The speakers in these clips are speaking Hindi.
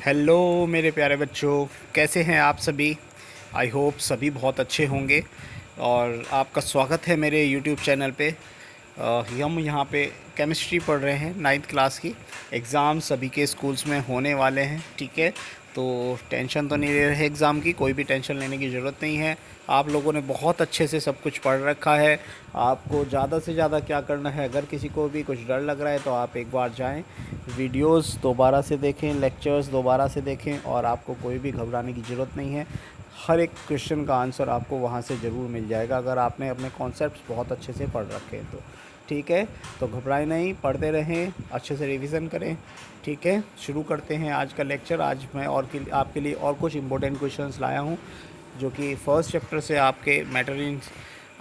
हेलो मेरे प्यारे बच्चों, कैसे हैं आप सभी। आई होप सभी बहुत अच्छे होंगे और आपका स्वागत है मेरे यूट्यूब चैनल पे। हम यहाँ पे केमिस्ट्री पढ़ रहे हैं, नाइन्थ क्लास की। एग्ज़ाम सभी के स्कूल्स में होने वाले हैं, ठीक है। तो टेंशन तो नहीं ले रहे एग्ज़ाम की, कोई भी टेंशन लेने की ज़रूरत नहीं है। आप लोगों ने बहुत अच्छे से सब कुछ पढ़ रखा है। आपको ज़्यादा से ज़्यादा क्या करना है, अगर किसी को भी कुछ डर लग रहा है तो आप एक बार जाएं, वीडियोस दोबारा से देखें, लेक्चर्स दोबारा से देखें, और आपको कोई भी घबराने की ज़रूरत नहीं है। हर एक क्वेश्चन का आंसर आपको वहाँ से ज़रूर मिल जाएगा, अगर आपने अपने कॉन्सेप्ट्स बहुत अच्छे से पढ़ रखे हैं तो। ठीक है, तो घबराएं नहीं, पढ़ते रहें, अच्छे से रिवीजन करें। ठीक है, शुरू करते हैं आज का लेक्चर। आज मैं आपके लिए और कुछ इंपॉर्टेंट क्वेश्चंस लाया हूँ जो कि फर्स्ट चैप्टर से आपके मैटर इन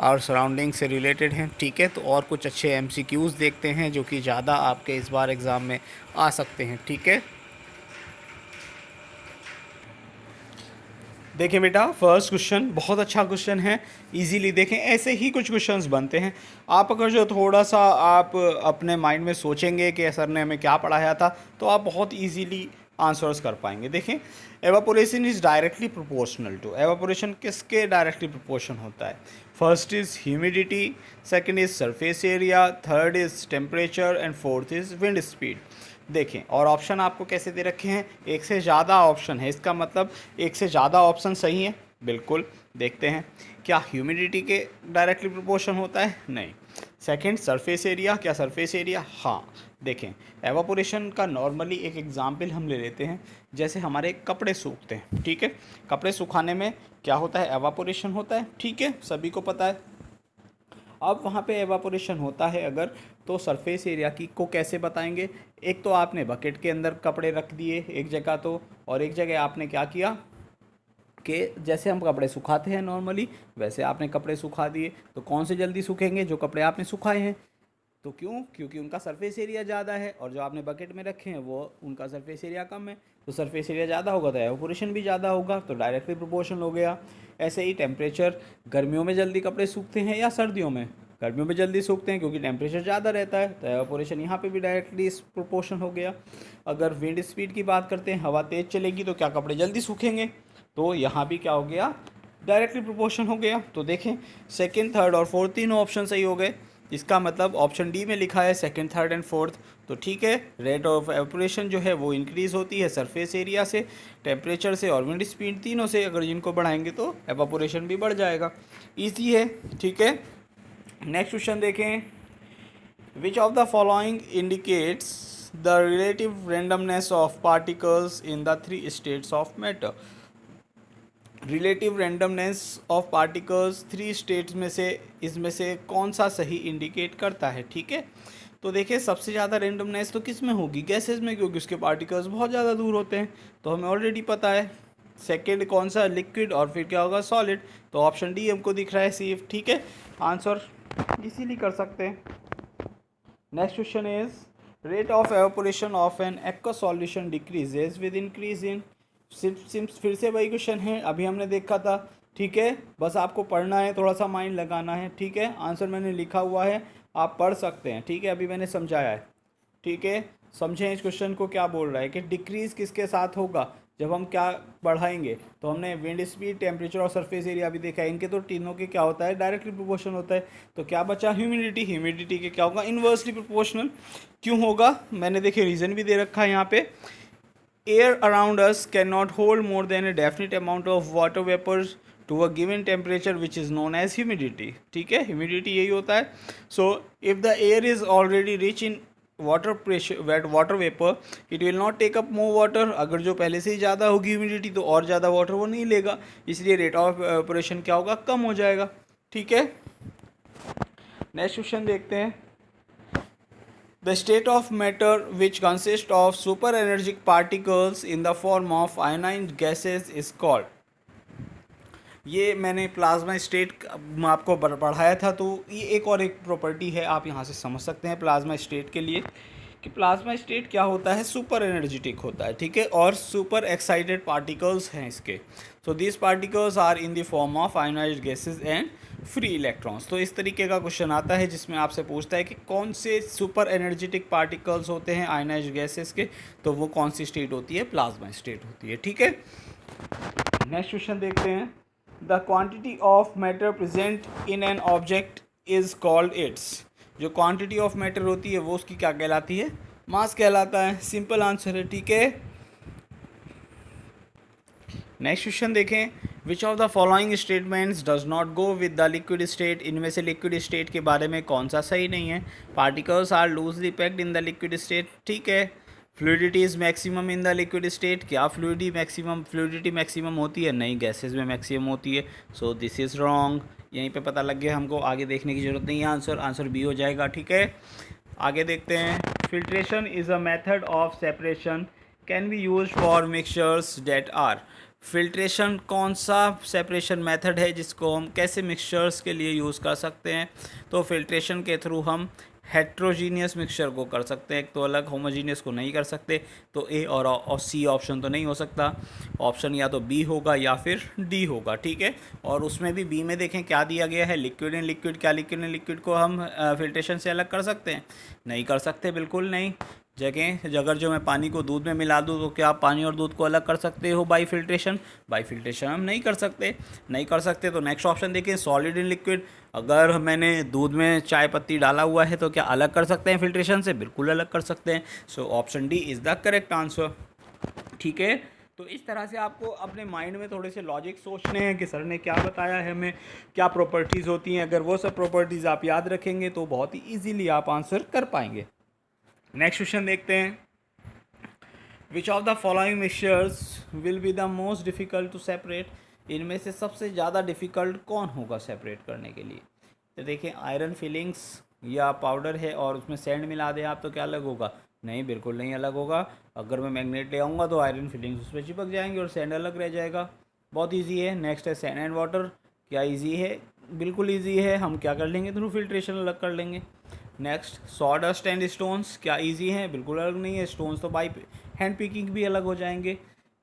और सराउंडिंग से रिलेटेड हैं। ठीक है, तो और कुछ अच्छे एमसीक्यूज़ देखते हैं जो कि ज़्यादा आपके इस बार एग्ज़ाम में आ सकते हैं। ठीक है, देखें बेटा, फर्स्ट क्वेश्चन बहुत अच्छा क्वेश्चन है, इजीली देखें। ऐसे ही कुछ क्वेश्चंस बनते हैं। आप अगर जो थोड़ा सा आप अपने माइंड में सोचेंगे कि सर ने हमें क्या पढ़ाया था, तो आप बहुत इजीली आंसर्स कर पाएंगे। देखें, evaporation is directly proportional to, evaporation किसके डायरेक्टली प्रोपोर्शन होता है? First is humidity, second is surface area, third is temperature and fourth is wind speed. देखें, और ऑप्शन आपको कैसे दे रखे हैं, एक से ज़्यादा ऑप्शन है, इसका मतलब एक से ज़्यादा ऑप्शन सही है। बिल्कुल, देखते हैं क्या ह्यूमिडिटी के डायरेक्टली प्रोपोर्शन होता है? नहीं। सेकंड, सरफेस एरिया, क्या सरफेस एरिया? हाँ। देखें, एवापोरेशन का नॉर्मली एक एग्जाम्पल हम ले लेते हैं, जैसे हमारे कपड़े सूखते हैं, ठीक है। कपड़े सुखाने में क्या होता है? एवापोरेशन होता है, ठीक है, सभी को पता है। अब वहाँ पे एवापोरेशन होता है अगर, तो सरफेस एरिया की को कैसे बताएंगे? एक तो आपने बकेट के अंदर कपड़े रख दिए एक जगह, तो और एक जगह आपने क्या किया कि जैसे हम कपड़े सुखाते हैं नॉर्मली, वैसे आपने कपड़े सुखा दिए। तो कौन से जल्दी सूखेंगे? जो कपड़े आपने सुखाए हैं। तो क्यों? क्योंकि उनका सरफेस एरिया ज़्यादा है, और जो आपने बकेट में रखे हैं वो उनका सरफेस एरिया कम है। तो सरफेस एरिया ज़्यादा होगा तो एवापोरेशन भी ज़्यादा होगा, तो डायरेक्टली प्रोपोर्शनल हो गया। ऐसे ही टेम्परेचर, गर्मियों में जल्दी कपड़े सूखते हैं या सर्दियों में? गर्मियों में जल्दी सूखते हैं क्योंकि टेम्परेचर ज़्यादा रहता है, तो एवापोरेशन यहाँ पे भी डायरेक्टली इस प्रोपोर्शन हो गया। अगर विंड स्पीड की बात करते हैं, हवा तेज़ चलेगी तो क्या कपड़े जल्दी सूखेंगे? तो यहाँ भी क्या हो गया? डायरेक्टली प्रोपोर्शन हो गया। तो देखें, सेकेंड, थर्ड और फोर्थ तीनों ऑप्शन सही हो गए। इसका मतलब ऑप्शन डी में लिखा है सेकंड, थर्ड एंड फोर्थ। तो ठीक है, रेट ऑफ एवापोरेशन जो है वो इंक्रीज़ होती है सरफेस एरिया से, टेम्परेचर से और विंड स्पीड, तीनों से अगर जिनको बढ़ाएंगे तो एवापोरेशन भी बढ़ जाएगा। ईजी है, ठीक है। नेक्स्ट क्वेश्चन देखें, विच of the following indicates the relative randomness of particles in the three states of matter? Relative randomness of particles three states में से इसमें से कौन सा सही इंडिकेट करता है? ठीक है, तो देखिए, सबसे ज़्यादा रेंडमनेस तो किस में होगी? गैसेस में, क्योंकि उसके पार्टिकल्स बहुत ज़्यादा दूर होते हैं, तो हमें ऑलरेडी पता है। सेकेंड कौन सा? लिक्विड, और फिर क्या होगा? सॉलिड। तो ऑप्शन डी हमको दिख रहा है, सी। ठीक है, आंसर इसीलिए कर सकते हैं। Next question is, rate of evaporation of N aqua solution decreases with increase in. सिर्फ फिर से वही क्वेश्चन है, अभी हमने देखा था। ठीक है, बस आपको पढ़ना है, थोड़ा सा माइंड लगाना है। ठीक है, आंसर मैंने लिखा हुआ है, आप पढ़ सकते हैं। ठीक है, अभी मैंने समझाया है। ठीक है, समझें इस क्वेश्चन को क्या बोल रहा है कि डिक्रीज़ किसके साथ होगा जब हम क्या बढ़ाएंगे? तो हमने विंड स्पीड, टेम्परेचर और सरफेस एरिया भी देखा है, इनके तो तीनों के क्या होता है? डायरेक्टली प्रोपोर्शनल होता है। तो क्या बचा? ह्यूमिडिटी। ह्यूमिडिटी के क्या होगा? Inversely proportional. क्यों होगा? मैंने देखिए रीज़न भी दे रखा है यहाँ पे। Air around us can not hold more than a definite amount of water vapours to a given temperature which is known as humidity. ठीक है, ह्यूमिडिटी यही होता है। So if the air is already rich in water pressure, wet water vapour, it will not take up more water. अगर जो पहले से ही ज़्यादा होगी ह्यूमिडिटी, तो और ज़्यादा वाटर वो नहीं लेगा, इसलिए रेट ऑफ ऑपरेशन क्या होगा? कम हो जाएगा। ठीक है, नेक्स्ट क्वेश्चन देखते हैं। The state of matter which consists of super energetic particles in the form of ionized gases is called। ये मैंने प्लाज्मा स्टेट आपको पढ़ाया था, तो ये एक और एक प्रॉपर्टी है, आप यहाँ से समझ सकते हैं प्लाज्मा स्टेट के लिए कि प्लाज्मा स्टेट क्या होता है, सुपर एनर्जेटिक होता है, ठीक है, और सुपर एक्साइटेड पार्टिकल्स हैं इसके। So this particles are in the form of ionised gases and free electrons. तो इस तरीके का क्वेश्चन आता है जिसमें आपसे पूछता है कि कौन से सुपर एनर्जेटिक पार्टिकल्स होते हैं आयोनाइज्ड गैसेस के, तो वो कौन सी स्टेट होती है, प्लाज्मा स्टेट होती है, ठीक है। नेक्स्ट क्वेश्चन देखते हैं। The quantity of matter present in an object is called its. जो क्वांटिटी ऑफ मैटर होती है वो उसकी क्या कहलाती है, मास कहलाता है। सिंपल आंसर है, ठीक है। नेक्स्ट क्वेश्चन देखें। विच of the following statements does not go with the liquid state. इनमें से लिक्विड स्टेट के बारे में कौन सा सही नहीं है। Particles are loosely packed in the liquid state, ठीक है। Fluidity is maximum in the liquid state. क्या फ्लूइडिटी मैक्सिमम होती है, नहीं, गैसेज में मैक्सिमम होती है। So this is wrong. यहीं पे पता लग गया हमको, आगे देखने की ज़रूरत नहीं है। आंसर बी हो जाएगा, ठीक है। आगे देखते हैं। Filtration is a method of separation can be use for mixtures that are. Filtration कौन सा सेपरेशन मेथड है जिसको हम कैसे मिक्सचर्स के लिए यूज़ कर सकते हैं। तो फिल्ट्रेशन के थ्रू हम हेट्रोजीनियस मिक्सचर को कर सकते हैं, एक तो अलग, होमोजीनियस को नहीं कर सकते। तो ए और सी ऑप्शन तो नहीं हो सकता। ऑप्शन या तो बी होगा या फिर डी होगा, ठीक है। और उसमें भी बी में देखें क्या दिया गया है, लिक्विड इन लिक्विड। क्या लिक्विड इन लिक्विड को हम फिल्ट्रेशन से अलग कर सकते हैं, नहीं कर सकते, बिल्कुल नहीं। अगर जो मैं पानी को दूध में मिला दूँ तो क्या आप पानी और दूध को अलग कर सकते हो बाई फिल्ट्रेशन हम नहीं कर सकते। तो नेक्स्ट ऑप्शन देखिए, सॉलिड इन लिक्विड। अगर मैंने दूध में चाय पत्ती डाला हुआ है तो क्या अलग कर सकते हैं फिल्ट्रेशन से, बिल्कुल अलग कर सकते हैं। So option D is the correct answer, ठीक है। तो इस तरह से आपको अपने माइंड में थोड़े से लॉजिक सोचने हैं कि सर ने क्या बताया है, हमें क्या प्रॉपर्टीज़ होती हैं। अगर वो सब प्रॉपर्टीज़ आप याद रखेंगे तो बहुत ही ईजीली आप आंसर कर पाएंगे। नेक्स्ट क्वेश्चन देखते हैं। Which of the following mixtures will be the most difficult to separate. इनमें से सबसे ज़्यादा डिफ़िकल्ट कौन होगा सेपरेट करने के लिए। तो देखिए, आयरन फिलिंग्स या पाउडर है और उसमें सैंड मिला दें आप तो क्या अलग होगा, नहीं, बिल्कुल नहीं अलग होगा। अगर मैं मैग्नेट ले आऊँगा तो आयरन फिलिंग्स उस पर चिपक जाएंगे और सैंड अलग रह जाएगा। बहुत ईजी है। नेक्स्ट है सैंड एंड वाटर। क्या ईजी है, बिल्कुल ईजी है। हम क्या कर लेंगे, थ्रू फिल्ट्रेशन अलग कर लेंगे। Next sawdust and stones. क्या इजी हैं, बिल्कुल अलग नहीं है। स्टोन्स तो बाई हैंड पिकिंग भी अलग हो जाएंगे।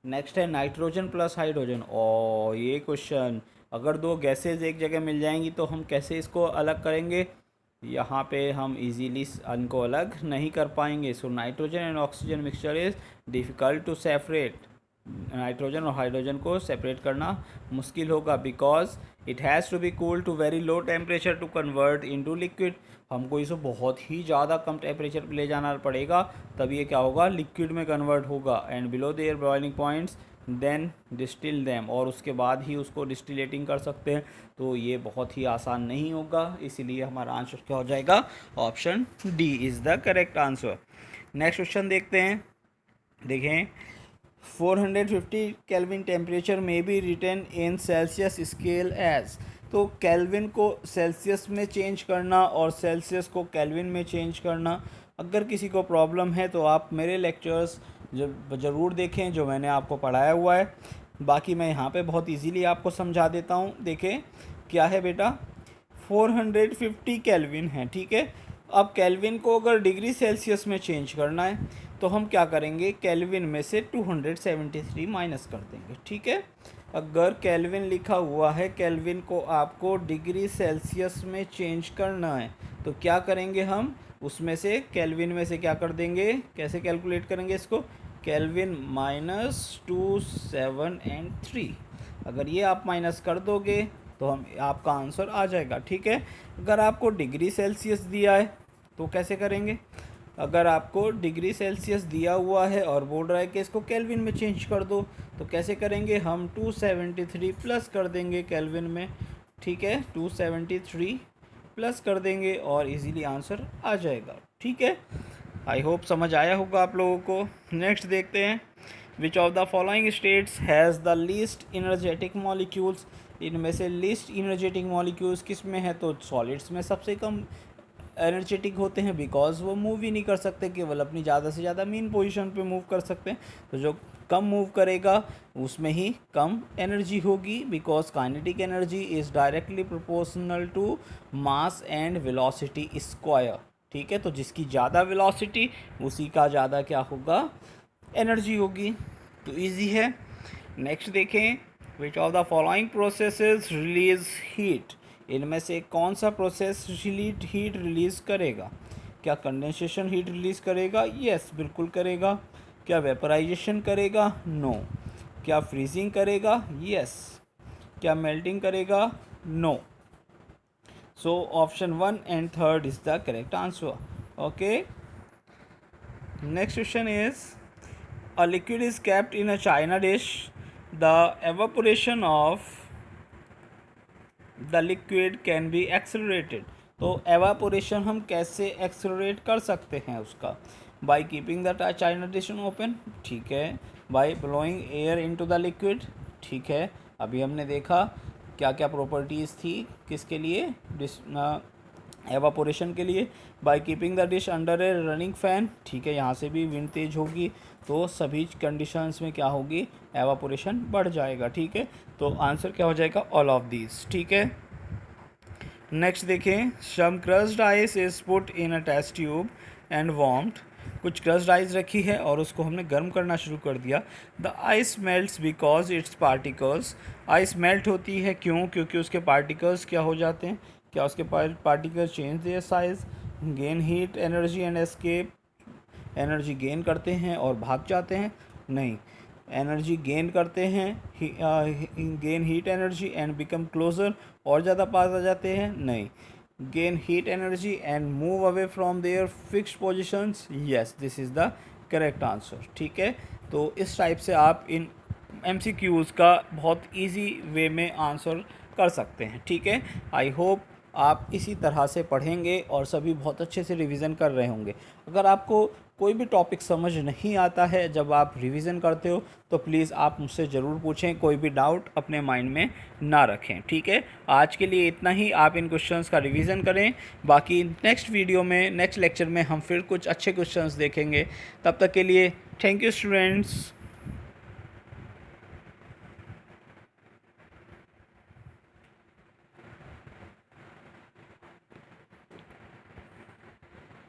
नेक्स्ट है नाइट्रोजन प्लस हाइड्रोजन। और ये क्वेश्चन, अगर दो गैसेज एक जगह मिल जाएंगी तो हम कैसे इसको अलग करेंगे, यहाँ पे हम इजीली इनको अलग नहीं कर पाएंगे। So nitrogen and oxygen mixture is difficult to separate. Nitrogen और हाइड्रोजन को सेपरेट करना मुश्किल होगा, because it has to be cooled to very low temperature to convert into liquid. हमको इसे बहुत ही ज़्यादा कम टेम्परेचर पर ले जाना पड़ेगा, तब ये क्या होगा, लिक्विड में कन्वर्ट होगा। And below their boiling points then distil them, और उसके बाद ही उसको डिस्टिलेटिंग कर सकते हैं। तो ये बहुत ही आसान नहीं होगा, इसीलिए हमारा आंसर क्या हो जाएगा, option D is the correct answer. Next question देखते हैं। देखें, 450 केल्विन टेम्परेचर में be written in Celsius scale as. तो केल्विन को सेल्सियस में चेंज करना और सेल्सियस को केल्विन में चेंज करना, अगर किसी को प्रॉब्लम है तो आप मेरे लेक्चर्स ज़रूर देखें जो मैंने आपको पढ़ाया हुआ है। बाकी मैं यहाँ पे बहुत इजीली आपको समझा देता हूँ। देखें क्या है बेटा, 450 केल्विन है, ठीक है। अब केल्विन को अगर डिग्री सेल्सियस में चेंज करना है तो हम क्या करेंगे, केल्विन में से 273 माइनस कर देंगे, ठीक है। अगर केल्विन लिखा हुआ है, केल्विन को आपको डिग्री सेल्सियस में चेंज करना है तो क्या करेंगे, हम उसमें से केल्विन में से क्या कर देंगे, कैसे कैलकुलेट करेंगे इसको, केल्विन -2, 7 एंड 3। अगर ये आप माइनस कर दोगे तो हम आपका आंसर आ जाएगा, ठीक है। अगर आपको डिग्री सेल्सियस दिया है तो कैसे करेंगे, अगर आपको डिग्री सेल्सियस दिया हुआ है और बोल रहा है कि इसको केल्विन में चेंज कर दो तो कैसे करेंगे, हम 273 प्लस कर देंगे केल्विन में, ठीक है। 273 प्लस कर देंगे और इजीली आंसर आ जाएगा, ठीक है। आई होप समझ आया होगा आप लोगों को। नेक्स्ट देखते हैं। Which of the following states has the least energetic molecules. इनमें से लीस्ट इनर्जेटिक मॉलिक्यूल्स किस में है, तो सॉलिड्स में सबसे कम एनर्जेटिक होते हैं, बिकॉज वो मूव ही नहीं कर सकते, केवल अपनी ज़्यादा से ज़्यादा मीन पोजीशन पे मूव कर सकते हैं। तो जो कम मूव करेगा उसमें ही कम एनर्जी होगी, because kinetic energy is directly proportional to mass and velocity square. ठीक है, तो जिसकी ज़्यादा वेलोसिटी उसी का ज़्यादा क्या होगा, एनर्जी होगी। तो इजी है। नेक्स्ट देखें, विच of the following processes release heat, इनमें से कौन सा प्रोसेस हीट रिलीज करेगा। क्या कंडेंसेशन हीट रिलीज करेगा, यस बिल्कुल करेगा। क्या वेपराइजेशन करेगा, नो। क्या फ्रीजिंग करेगा, यस। क्या मेल्टिंग करेगा, no. So option 1 and 3 is the correct answer. Okay, next question is, a liquid is kept in a china dish, the evaporation of the liquid can be accelerated। तो evaporation हम कैसे एक्सेलरेट कर सकते हैं उसका, by keeping the china dish open, ठीक है, by blowing air into the liquid, ठीक है। अभी हमने देखा क्या क्या प्रॉपर्टीज़ थी किसके लिए, एवापोरेशन के लिए। By keeping the dish under A running fan, ठीक है, यहाँ से भी विंड तेज होगी तो सभी कंडीशंस में क्या होगी, एवापोरेशन बढ़ जाएगा, ठीक है। तो आंसर क्या हो जाएगा, ऑल ऑफ दीज, ठीक है। नेक्स्ट देखें, some crushed ice is put in a test tube and warmed, कुछ क्रस्ड आइस रखी है और उसको हमने गर्म करना शुरू कर दिया। The ice melts because it's particles, ice melt होती है क्यों, क्योंकि उसके पार्टिकल्स क्या हो जाते हैं, क्या उसके particles change their size, gain heat energy and escape, energy gain करते हैं और भाग जाते हैं, नहीं, एनर्जी गेन करते हैं, gain heat energy and become closer, और ज़्यादा पास आ जाते हैं, नहीं, gain heat energy and move away from their fixed positions, yes this is the correct answer, ठीक है। तो इस टाइप से आप इन MCQs का बहुत इजी वे में आंसर कर सकते हैं, ठीक है। आई होप आप इसी तरह से पढ़ेंगे और सभी बहुत अच्छे से रिवीजन कर रहे होंगे। अगर आपको कोई भी टॉपिक समझ नहीं आता है जब आप रिवीजन करते हो तो प्लीज़ आप मुझसे ज़रूर पूछें, कोई भी डाउट अपने माइंड में ना रखें, ठीक है। आज के लिए इतना ही, आप इन क्वेश्चंस का रिवीजन करें, बाकी नेक्स्ट वीडियो में, नेक्स्ट लेक्चर में हम फिर कुछ अच्छे क्वेश्चंस देखेंगे। तब तक के लिए थैंक यू स्टूडेंट्स।